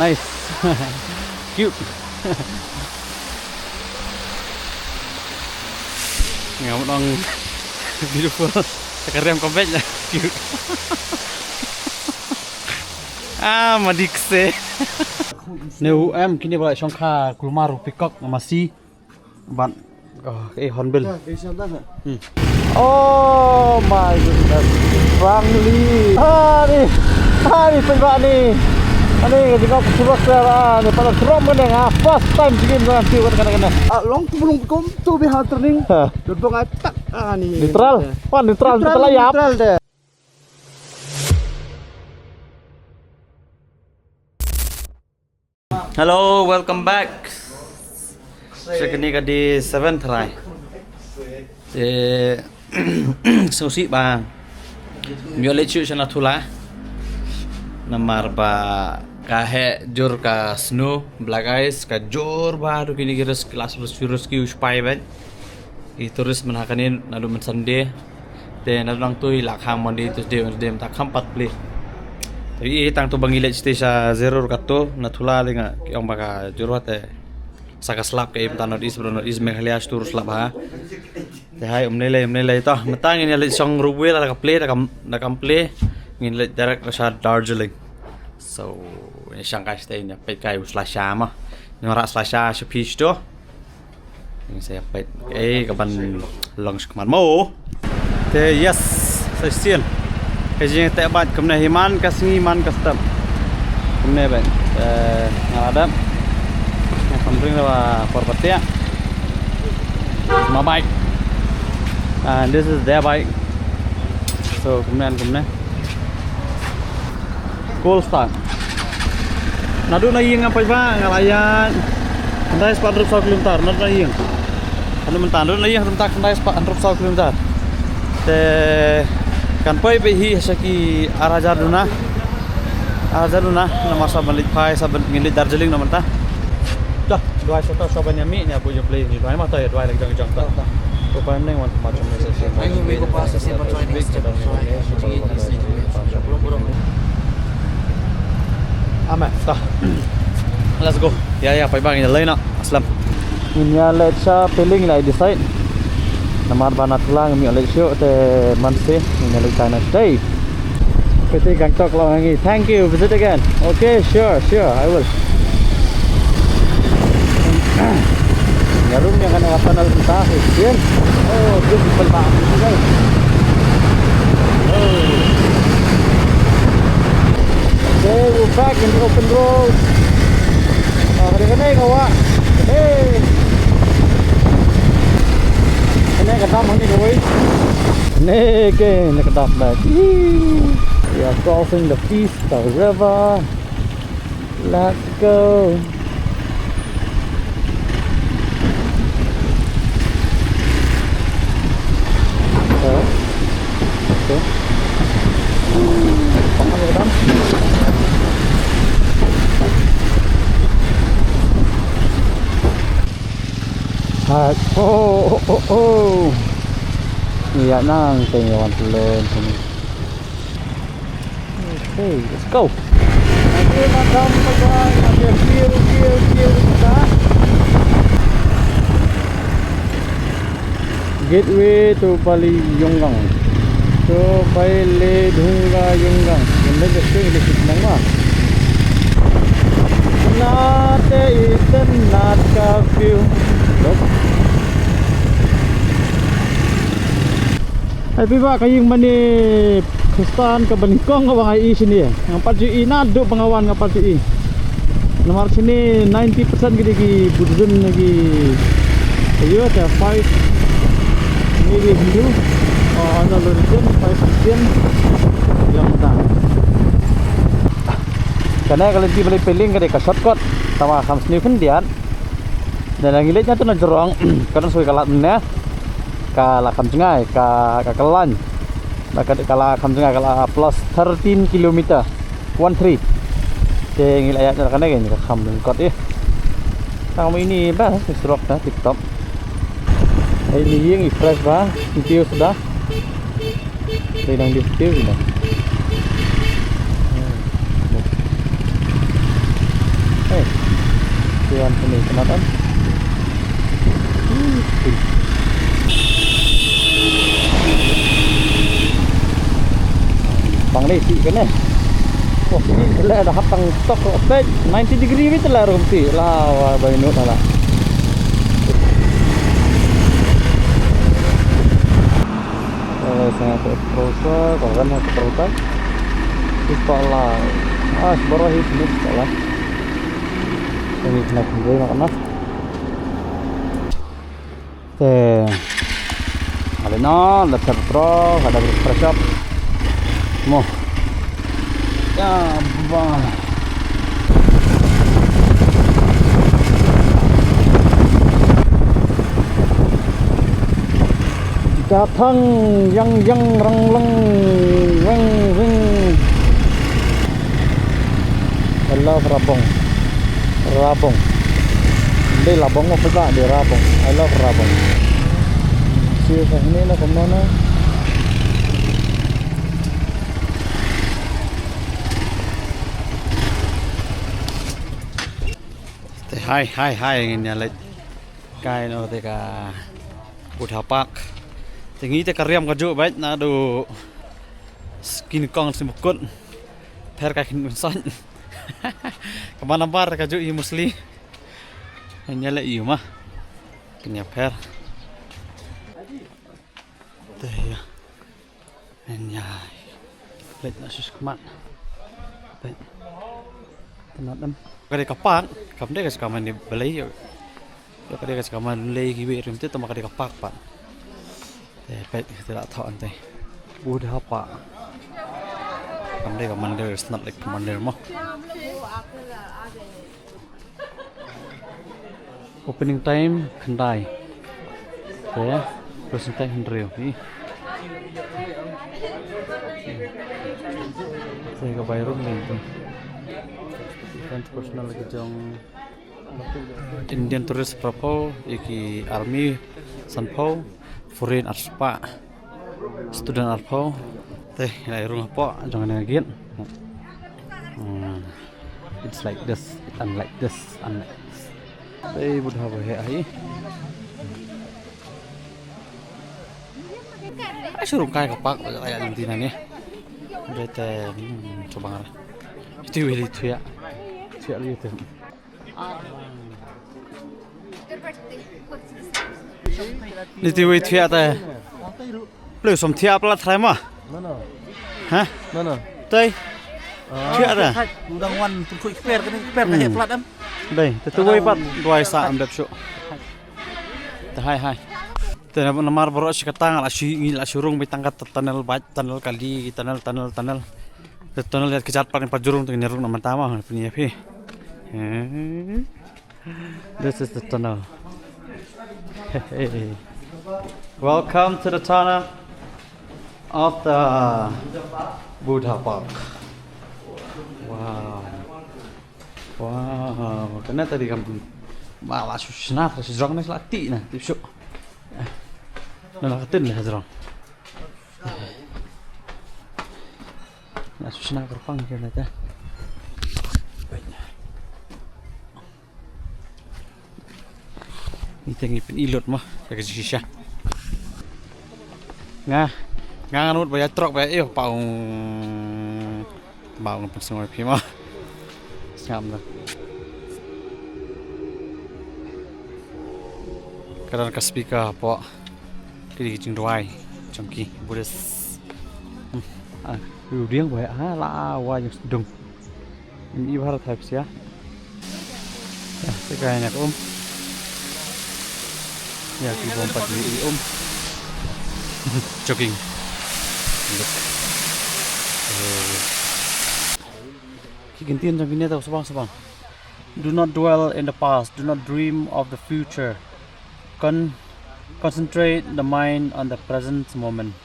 Nice. Cute. Ngamuk dong. Beautiful. Sekarang kompetnya cute. Madikse. Nếu em kini lại trong kha Kulmaru Peacock masih bạn Hornbill. Oh my goodness. Bang Lee. Ni penjual ni. Ani jika sudah saya ni pada seram kan ya. First time begin dengan view kan. Long belum kom tu behal turning. Duduk atak ni. Neutral. Wah neutral setelah ya. Neutral deh. Hello, welcome back. Sekini ka di 7th try. Susi bang. Mio lechu sana thula. Namar ba kahe jor ka snow black ice ka jor baru kini giras kelas virus ki uspai ban. Ituris menhakanin nadu men Sunday. Te nadu nang tu ilakhang Monday Tuesday Wednesday tak kampat beli. Jadi tang tu bangilet sti sa zero kato nathula lenga ki ong baka jurwate saka slap ke imtan nodis bro nodis Meghalaya tur slap ha te hai umnele to matang ini le song rubuel la ka play da kam play ngin le direct sa Darjeeling so in Shanghai stay ne pe kai uslasha ma ngora slasha sa peach to ini saya pe ka ban lunch kman mo te yes sa stien Kejeng tak bat kemana himan kasih himan custom kemana ben ada pembering lawa property ya my bike and this is their bike so kemana cool start nadu na ying apa ba ngalayan andai 400 km nadu na ying anu mentan nadu na ying rentak andai 400 km te kan poi behi saki arajaduna nomor saban lit pai saban ngilit Darjeeling nomor ta dah dua satu saban yami ni abu je play ni dua mata ya dua lagi jang ta ko pa neng wan macam ni sesi Ay ko pa sa siya training step ama ta let's go ya pai bang ni lain nak aslam inya let sa peling lai decide Namar banat lang mi oleh show te manse ni lagi China day. Peti Gangtok lo lagi. Thank you. Visit again. Okay, sure, I will. Yarum yang kan apa nal kita hujan. Oh, beautiful banget guys. Oh. Okay, we're back in the open road. Hari ini kawan. Hey. Ini kedap ni koi. Ni ke ni kedap lagi. We are crossing the Vista River. Let's go. Okay. Pakai kedap. Oh. Iya nang tenyawan tulen sini. Okay, let's go. Okay, macam pagawai ada view kita. Gateway to Bali Yonggang. To Bali Dhunga Yonggang. Ini just ini kita mah. Nate ikan nat view. Hai piba kaying mani Kristan ke Bengkong ke bangai sini ya. Ngapat ji nado pengawan ngapat ji. Nomor sini 90% gidi Buddhism lagi. Ayo ada 5 maybe Hindu or other religion 5 Christian yang tak. Karena kalau di balik peling ke shortcut sama kam sini pendian. Dan yang gilitnya tu nak jorong karena suai kalat mana kala kamjengai ka kelan kala kamjengai kala plus 13 km 13 te ngilaya kana gini ka kam kot kamu ini bah serok dah TikTok ini yang fresh bah video sudah sedang di video sudah Tuan sini kenatan. Bang lesi kan eh. Wah, ini telah ada hapang stok bed 90 degree itu lah rumpi. Lah, bagi nut lah. Saya ke Prosa, kalau kan ke Prosa. Sekolah. Sebarah ini sekolah. Ini kena kumpul nak. Alena, lepas pro, ada bershop. Mo. Ya, bang. Datang yang rang leng weng weng. I love Rabong. Đây là bóng một cái dạng để Rabong. I love Rabong. Chia sẻ ini lah kemana? Hai ingin nyalek kai no teka Buddha Park. Tinggi teka riam kajuk baik na do skin kong simukut per kakin unsan. Kemana bar kajuk i musli. Nyalek i mah. Kenya per. Teh ya. Nyai. Lek na sus kemat. Baik. Kenapa? Kada kapak, kamde kas kaman di balai yo. Kada kas kaman lei gibe rim tu tama kada kapak pak. Pet tidak tahu ante. Buddha Park. Kamde commander snap like commander mah. Opening time Kendai. Ya, closing time Henry. Saya ke Bayrum nih tu. Personal lagi jong Indian tourist prapo iki army sanpo foreign arspa student arpo teh lai rumah po jangan ngagin it's like this unlike this teh Buddha bahe ai suruh kai kapak kayak nanti nanya bete coba ngarah itu wili itu ya siap lihatนี่ที่วิทยาแต่หรือสมเทียบละไทยมั้ยฮะนั่นน่ะเต้เทียแต่ดูรางวัลคุณคุยเปรกันเปรกันเห็นพลัดนั้นได้แต่ตัวไว้ปัดด้วยสามแบบชุแต่ให้แต่น้ำมันบรอชกตั้งละชีงิละชรุงไปตั้งกัดtunnel baik tunnel kali tunnelแต่tunnel lihat kejar paling pajurung tuh nyerung nama tama punya pi this is the tunnel. Hey. Welcome to the tunnel of the Buddha Park. Wow. Karena tadi kamu malah susah sejrong nih latih nah tipsu. Nah katin lah sejrong. Nah susah kerpang kena aja. Ngipin ilot mah pakai sisa. Nganut bayar truk bayar paung pensengai pima. Siap dah. Kadang ke speaker apa? Kiri jeng doai, jengki, budes. Dia bayar lah wajib sedung. Ini ibarat habis ya. Ya, sekalian ya Ya, di bompat di jogging. Look. Kikintin jam ini tahu sebang. Do not dwell in the past. Do not dream of the future. Concentrate the mind on the present moment.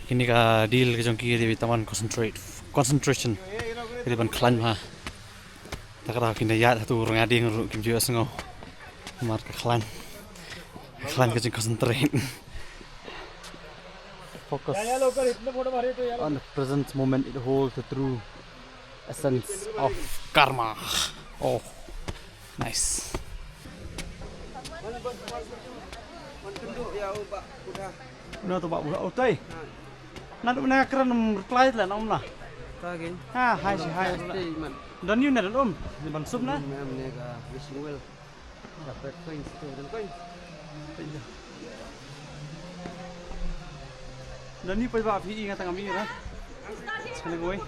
Kini ka deal ke jongki di taman concentration. Jadi ban klan mah. Tak kira kini ya tu orang adi nguruk kim juga sengau. Marka klan kecil concentrate. Focus on the present moment. It holds the true essence of karma. Oh. Nice. Nó tụi bạn bữa tây. Nó tụi này keren reply là nó lah. Kagin. Ha, hai sih hai. Dan you net di ban sub na. Nega wishing well. Dapat coins tu dan coins. Dan ni pai ba phi ingat tangam ni na. Sana goi.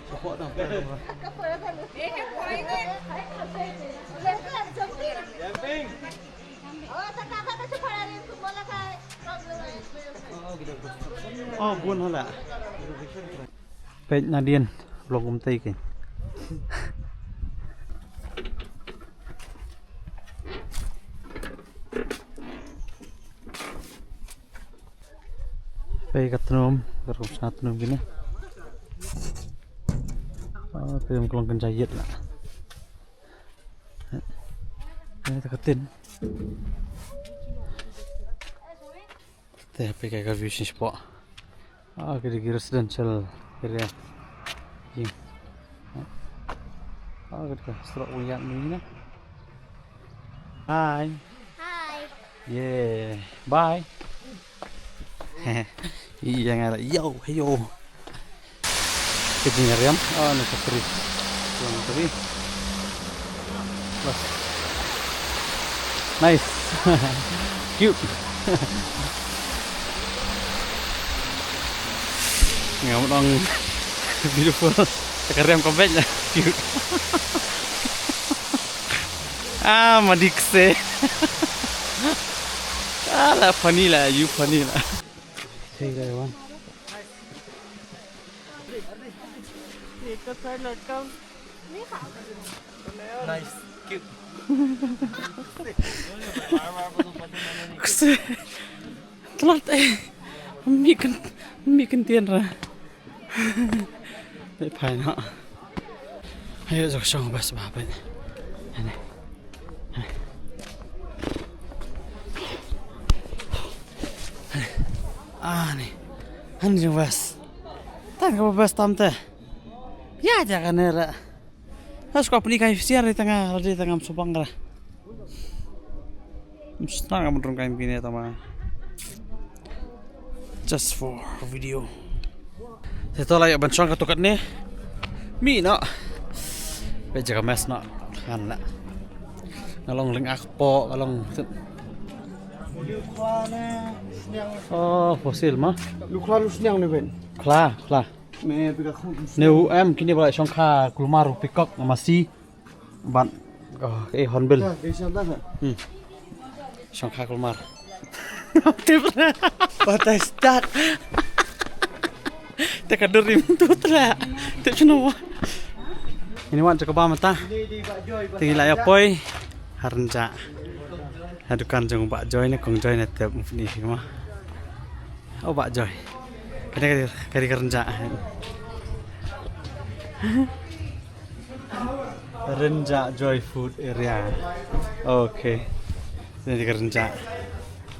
Support dah. Camping. Oh, buồn hơn lạ. Bệnh là điên, lồng công ty kìa. Baik ketenum, terus ketenum gini. Oh, film kelongkan jahit lah. Ini teketin. Tapi kayak vision spot. Kira-kira residential area. Jing. Kira serak punya ni na. Hi. Hi. Yeah. Bye. Iya nga yo, heyo. Kejing riam. Ni kapri. Lang tadi. Bas. Nice. Cute. Ngắm đang beautiful. Keriam kompetnya cute. Madikse. Lah funny lah, you funny lah. Hey everyone. Nice, cute. Telat mikan tiền rồi. Để phải nó. Ayo dọc sông bas bà bên. Này. Nih. Anjing bas. Tak kau bas tamte. Ya jangan era. Harus kau pernikahan siar di tengah Subang lah. Mesti nggak menurun kain gini teman. Just for video. Ito lang yung bansyon katukat ni. Mi no. Beja ka mes no. Kan na. Ngalong ling akpo, ngalong. Oh, fosil mah. Lukla lusnyang ni ben. Kla. Me pika khum. Neu kini balai songkha kulmaru pikok masih ban. Oh, hornbill. Desa dah. Songkha kulmar. Tibra. Patah start. Tekadur rimtut lah. Tip cuma. Ini wan cukup mata. Tinggi lah ya boy. Harja. Hadukan jeng Pak Joy ni kong Joy ni tiap ni semua. Oh Pak Joy. Kari kerja. Renja Joy Food Area. Oke. Ini kerja.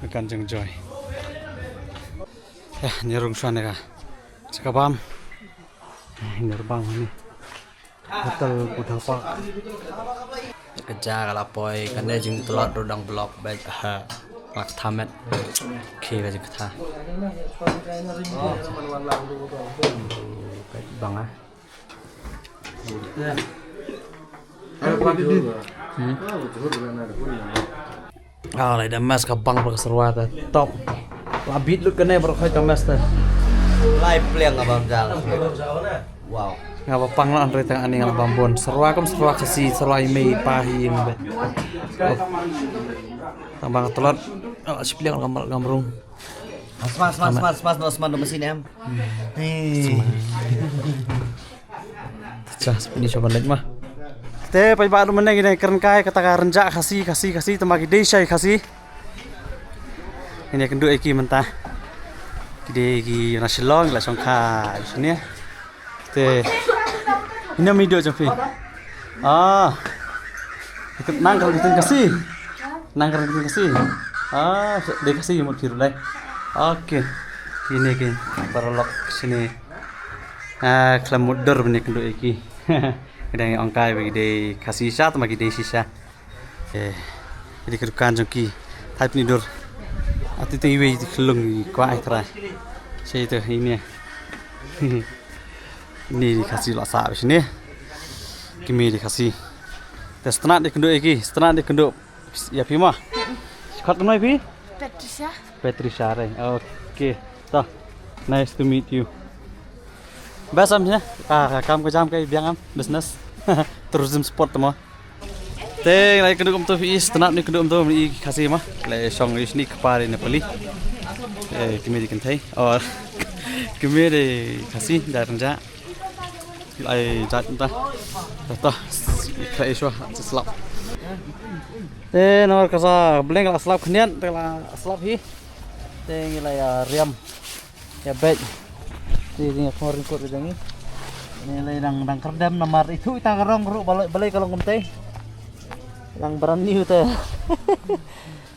Bukan jeng Joy. Nyerung suan ya. Sekabam. Ini terbang ni. Hotel Budapest. Kerja kalau boy, karena jeng telur rodang blok baik lak tamet. Oke baik kata. Baik bang ah. Lada mas kabang berkeseruan top. Labit lu kena berkait kamas tu. Live play ngabang jalan. Wow. Ngapa pang lah andre tengah ani ngapa bambon. Serua kasih serua ime pahi imbe. Tambang telur. Si pilihan gamrung. Mas mesin em. Cah seperti coba naik mah. Teh pai baru mana gini keren kai kata renjak kasih tembaki desa kasih. Ini kendu eki mentah. Kide eki nasi long lah songka sini ya. Teh ini video capi. Ikut nangkal gitu kasih. Nangkal gitu kasih. Dia kasih mau tiru lagi. Oke. Ini kan berlok sini. Kelam mudur benih kendu eki. Kedai angkai bagi de kasih atau bagi de sisa. Jadi kedukaan jongki type ni dur. Ati tu iwe kelung kuai terai. Saya itu ini. Ini dikasih laksa di sini. Kimi dikasih. Tes setengah dikenduk lagi, setengah dikenduk. Ya Pima. Kat kenal Pi? Patricia Ray. Okay. So, nice to meet you. Basam ya. Kamu kejam kayak biang business. Tourism spot semua. Teng lagi kenduk untuk is tenat ni kenduk untuk ni kasih mah. Lagi song is ni kepala ni peli. Kimi dikentai. Or kimi dikasih dari renja. Lagi jat entah. Tah. Kayak isu selap. Nomor kasa beleng lah selap kenian, telah selap hi. Teng lah riam. Ya bet. Ini kemarin kot ini. Ini lang kerdam nomor itu kita kerong balai kalau ngomte. Lang berani itu.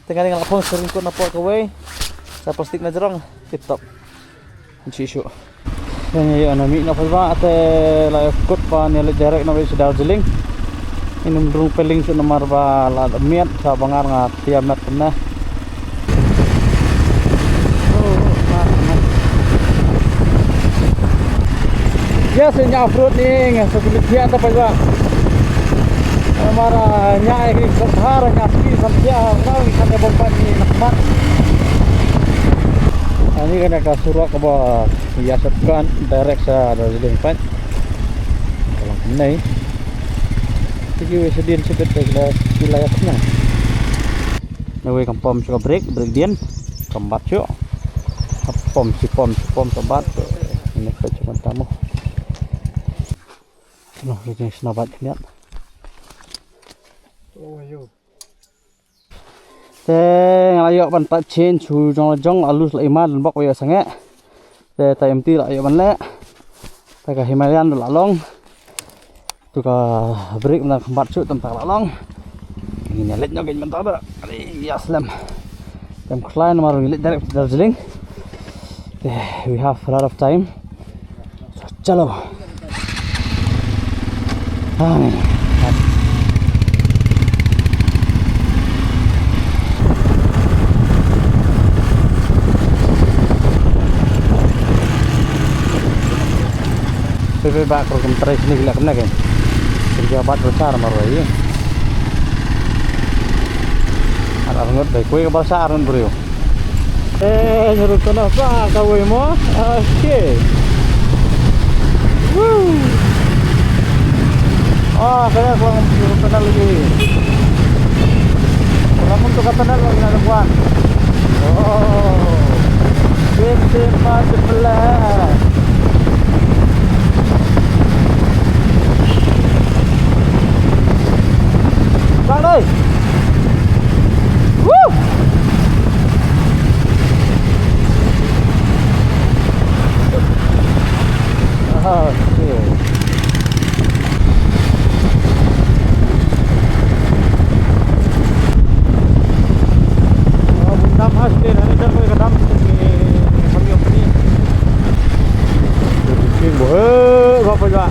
Tengah dengan lapang sering kot napok kawai. Sa plastik na jerong tip top. Isu. Yang ano mi na pa ate la kot pa ni jarak na wis Darjeeling. Inum drung peling su nomor ba la miat sa bangar nga tiamat na. Ya senya fruit ni sesulit dia apa juga. Mara nya ini sahara nya ski sampai kau ikan bomba ni nakmat. Ini kan ada surat ke bawah ya sekan direct sa Darjeeling pan. Kalau ni Sige sedin sebet wilayah tengah. Nawe kampom suka break dian. Kambat yo. Pom kambat. Ini cuma tamu. Noh ini senabat lihat. Oh yo. Teng ayo ban pat chen chu jong alus la iman bok yo sange. Te ta empty la ayo ban le. Ta ka Himalayan la long. Tu ka break na kambat chu tempat la long. Ini let nyogin bentar dah. Ali aslam. Tem klein maar we direct Darjeeling. We have a lot of time. So chalo. Pepe bak program trace ni gila kena kan. Kerja bat besar marwai. Ada ngot baik kue besar kan bro. Nyuruh kenapa kau mau? Okay. Woo. Kaya kurang kenal lagi. Kurang untuk kenal lagi ada kuan. Pintu mati belah. Bang ơi. Woo. Okay. Bundam hasil hari dah mulai kadam ni kami ni. King boh, berapa juga?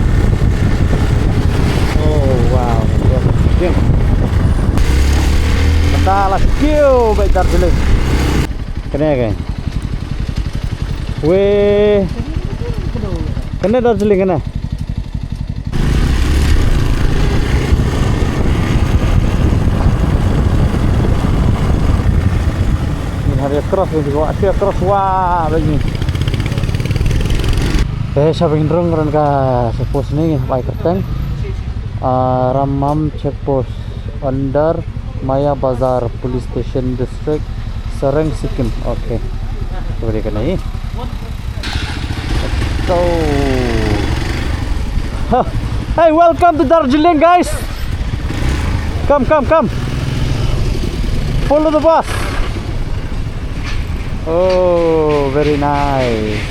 Oh wow, king. Salah skill baik Darjeeling. Kena kan? Weh. Kena Darjeeling kena. Ini hari cross ni juga. Asyik cross wah begini. Shopping drone kan ka sepos ni baik kerteng. Ramam check post under Maya Bazar Police Station District Serang Sikkim. Okay. Coba dia kena ni. So, hey, welcome to Darjeeling, guys. Come. Follow the bus. Oh, very nice.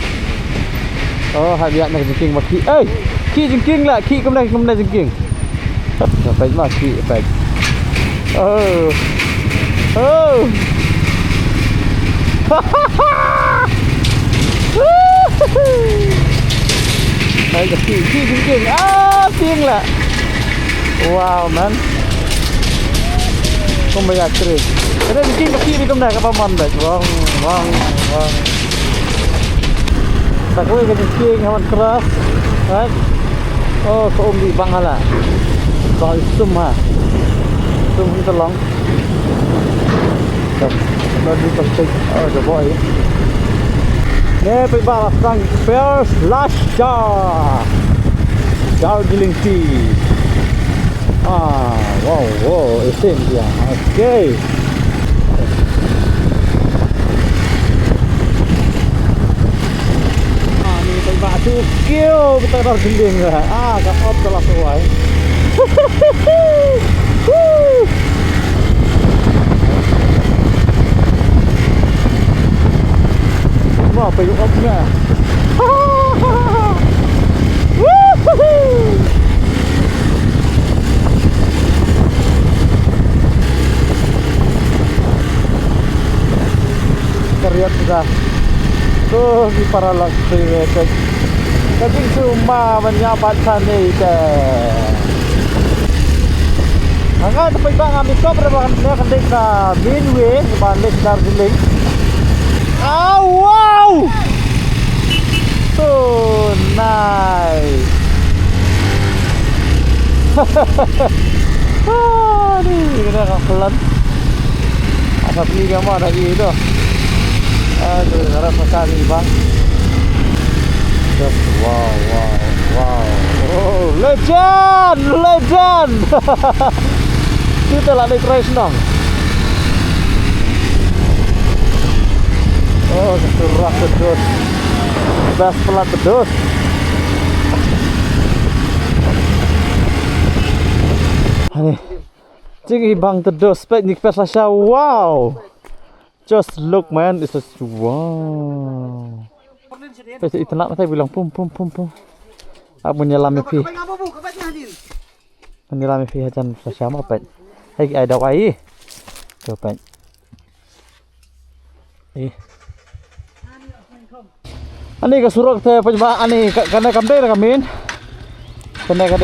Oh, hadiah nak jengking baki. Ki jengking lah. Ki kemana jengking. Sampai mah ki baik. Oh. Hai ki jengking. Ting lah. Wow man. Không bao giờ trừ. Cái này mình khi đi trong này các bạn mòn đấy. Vâng. Tak boleh ke king hewan keras. Right? Oh, kau di bang hala. Bang sum ha. Sum kita long. Dah di tempat. Oh, the boy. Ni pergi sang first last jar. Darjeeling tea. Wow, isin dia. Okay. Batu kêu kita Darjeeling lah. Kat op telah sesuai. Wah, pergi opnya. Keriat sudah. Tuh di paralak sih. Kasi suma menyabat sana ite. Hanggang tapos ba nga mito pero niya kandik na Mainway balik Darjeeling. Wow! So nice. Ni kena kapelan. Asap liga mo lagi itu. Aduh, harap sekali bang. Wow. Oh, legend. Kita lah naik race dong. Oh, kesurak pedus. Best pelat pedus. Ini tinggi bang pedus. Pet ni pesasya. Wow. Just look man, it's just wow. Pesa itanak saya bilang pum. Aku menyelam pi. Menyelam pi hajan sama pet. Hai ada ai. Tu pet. Ani ka surak te pajma ani kana kamde ra kamin. Kana ka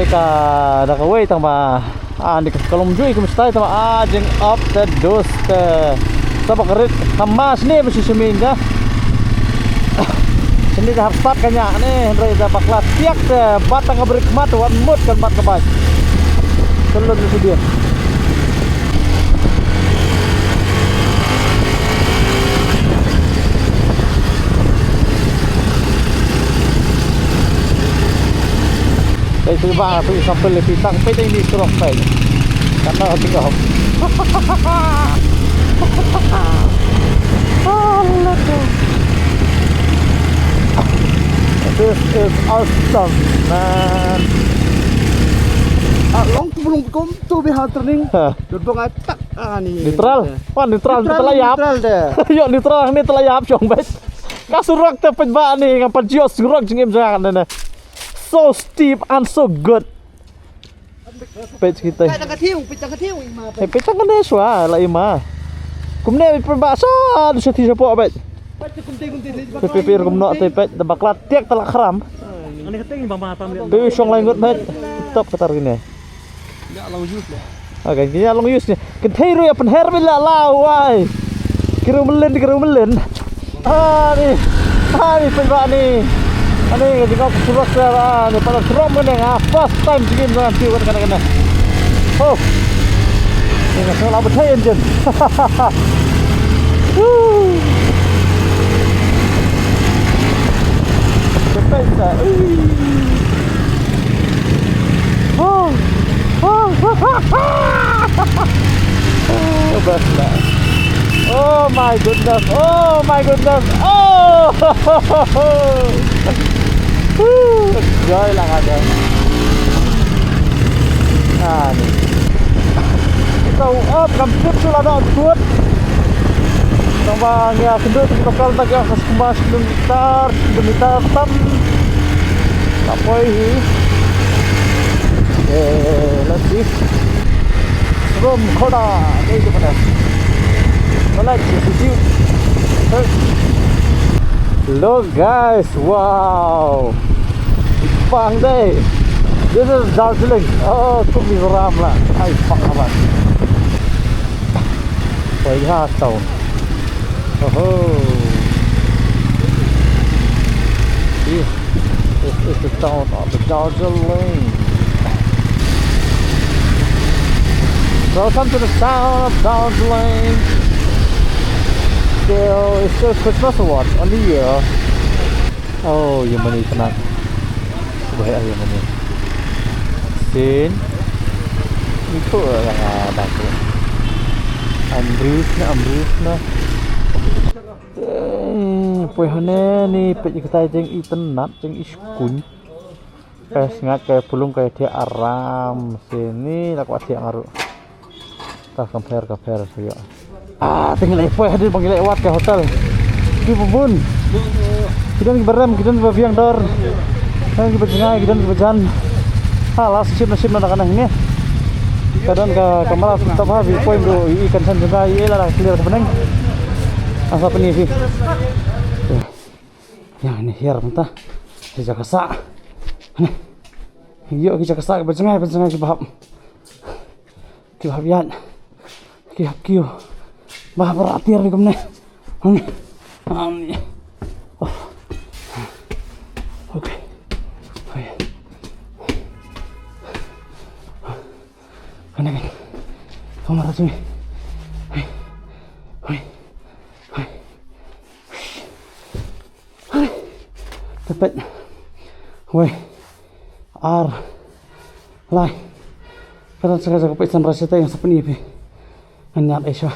da ka wei tang ba. Ani ka kalom jui ka mesti tama jeng up the dust. Sabak rit hamas ni mesti semin ka. Ini dah harpat kanya nih, Hendra dah baklat tiak deh, batang ngeberi kemat, wan mut kan bat kebas. Telur itu dia. Saya coba pergi sampai lebih sampai ini serok saya, karena tinggal. Allah tuh. This is awesome, man. Long belum kom tu behal turning. Duduk tak ni. Neutral. Wah, neutral telayap. Neutral deh. Yo neutral ni telayap chong bet. Kasurak te penba ni ngam panjios surak jengim jangan na. So steep and so good. Bet kita. Pecah ketiung ima. Pecah kan ni swa la ima. Kumne penba sa du seti sapo bet. Pipir kumno te pet baklat tiak telak kram. Ani keting bang matam dia. Bewi song lain bet. Top ketar gini. Ya long use lah. Okay, kaya long use ni. Kentero ya penher bila lawai. Kiru melen. Ni penba ni. Ani jika surat saya ni pada drum ni first time begin dengan tiu kena. Oh. Ini salah betul engine. Cepatlah. Oh. Bestlah. Oh my goodness. Oh. Joy lang ada. Ni. Ito up kampit sila na good. Tambah ya kedua tukar lagi akas kemas demitar tam. Apa ini? Let's see. Rom khoda đây tu pada. Malai sisi. Look guys, wow. Pang deh. This is Darjeeling. Oh, खूप मिझोरामला. आई fuck man. पहिला town. Oh. This is the town of the Darjeeling. Welcome to the town of Darjeeling. It's still Christmas or what? On the year. Oh, yung mani kena. Baik ah yung mani. Sin. Itu lang ada tu. Amrut na. Puihane ni pej kita jeng itenat jeng iskun. Ngat ke pulung ke dia aram sini laku dia ngaru. Tak compare saya. Tinggal lepoh hadir panggil lewat ke hotel. Ki pun. Kita ni beram, kita ni berbiang dor. Kita ni berjengai, kita ni berjan. Last nasib nak kena ni. Kadang ke kamera tetap habis poin do ikan san juga ialah clear sebenarnya. Asap ni sih. Ya ni hier mentah. Kita kasak. Yuk kita kasak berjengai kebab. Kebabian. Kiu. Bah beratir ni kemana? Ni. Oh. Okay. Kan. Kamu rasa ni. Hai. Tepat. Wei. Lai. Kadang sekali pesan rasa yang seperti ni. Anyat Asia.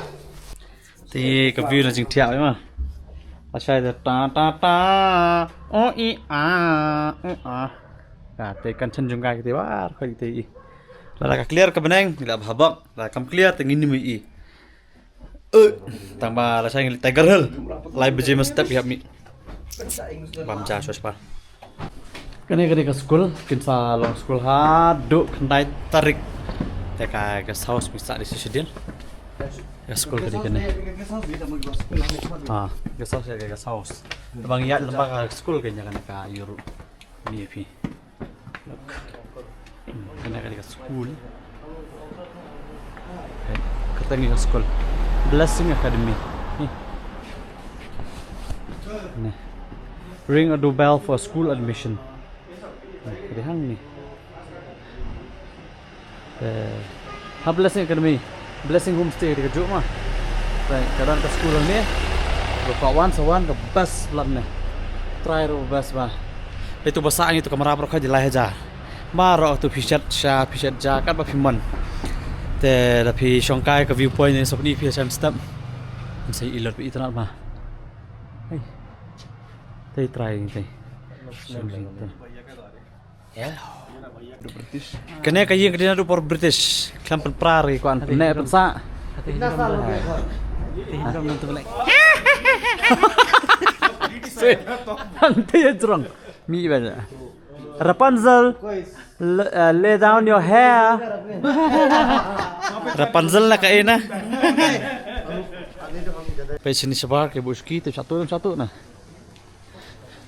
Thì cái view là chừng thiệu ấy mà. Và xoay rồi ta. Ô i a. Thì cần chân dùng gai cái bác khơi thì. Là cái clear cái bên anh là habak là cầm clear thì ngin mi. Tang ba là xoay Tiger Hill. Lai beje mas step hiap mi. Bam cha so spa. Cái này cái school, kinsa long school ha do kendai tarik. Cái house bisa di sisi dia. Cái school cái này. Cái house cái house. Bang ya lembag cái school cái nhà cái Euro. Ni pi. Cái school. Kata ni school. Blessing Academy. Nah. Ring a doorbell for school admission. Cái hang ni. Blessing Academy. Blessing homestay di kejuk mah. Kadang ke school ni, kawan ke bus lan ni. Try ro bus mah. Itu bahasa ini tu kamera pro khaji lai haja. Maro tu pisat ja kan ba phiman. Te la phi shongkai ke viewpoint ni sopni phi sam step. Sai ilot pi itnat mah. Hey. Tei try ni. Hello. Kena kaya kena do for British kan prar ki kuan nek pensa hiram nanti balik nanti jrong mi bana Rapunzel lay down your hair Rapunzel nak kaina pe sini sebar ke buski tu satu nah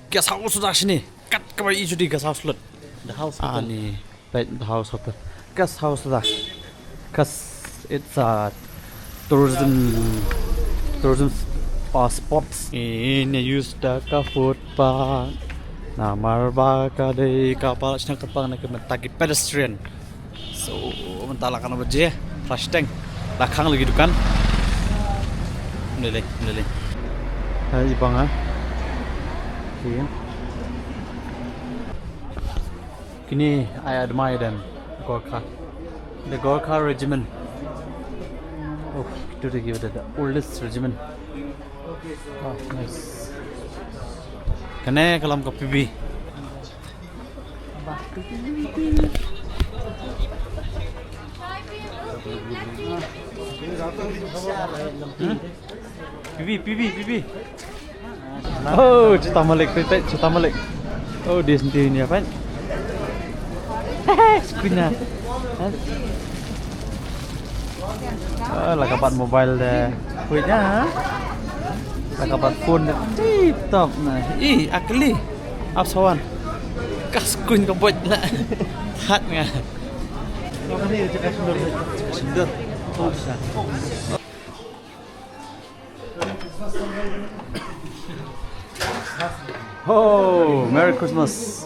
guest house sudah sini kat kawai isu di guest house lot. The house ni, right? The house hotel, guest house lah. Cause it's a tourism spots. Ini use the food park. Nama marba kadai kapal senang kapal nak mentagi pedestrian. So mentalakan apa je? Flash tank, belakang lagi dukan. Mulai. Hai bang ah. Iya. Kini I admire them, Gorkha. The Gorkha regiment. Oh, itu dia the oldest regiment. Oh, nice. Kena kalam ke PB. PB. Oh, cerita Malik. Oh, dia sendiri ni apa? Screen lah kapat mobile deh. Punya. Lah kapat phone tip top nah. Akli. Apsawan. Kas screen kebot lah. Hat nga. Kalau ini cek sendiri. Sendiri. Oh bisa. Oh, Merry Christmas.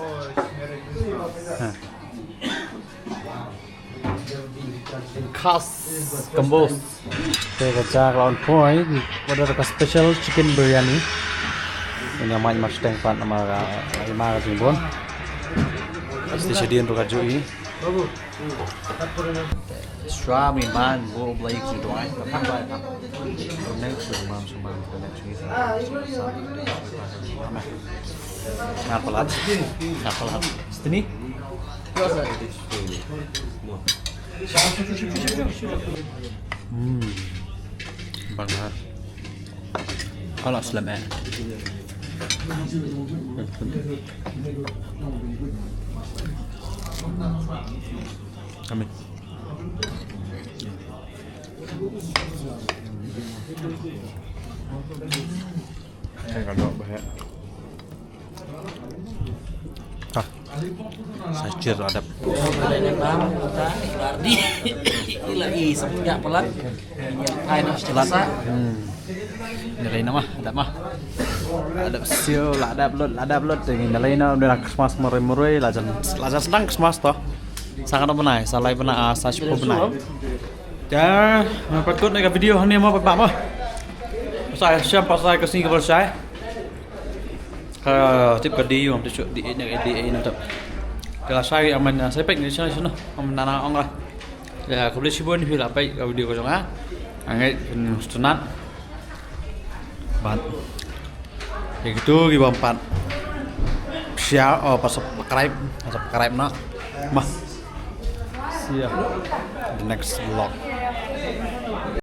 Khas kembos. Saya kecak lawan point. Pada ada special chicken biryani. Ini namanya mas tengpan nama lima ribuan. Pasti sedian untuk kajui. Straw mi man, wo blai ku doi. Pak doi pak. Next sumam the next week. Ngapalat. Ngapalat. Sini. Banget. Kalau selama. Amin. Kalau bahaya. Sajir adab. Lagi semenjak pelat. Hai nak selasa. Nilai nama, adab mah. Adab siu, adab lot. Nilai nama udah Christmas meremurui, lajan senang Christmas toh. Sangat benar, salah benar, asas pun benar. Ya, berikut nih video ini mau apa mah? Saya siapa saya kesini ke saya. Tiếp cái đi mà tôi đi nó tập thì là sai mình sẽ bệnh đi chơi nó mình nana ông rồi là không biết chibun thì là bệnh video của chúng á ngay sunat ban thì itu gimana pan share pas subscribe nó mah Siap. the next vlog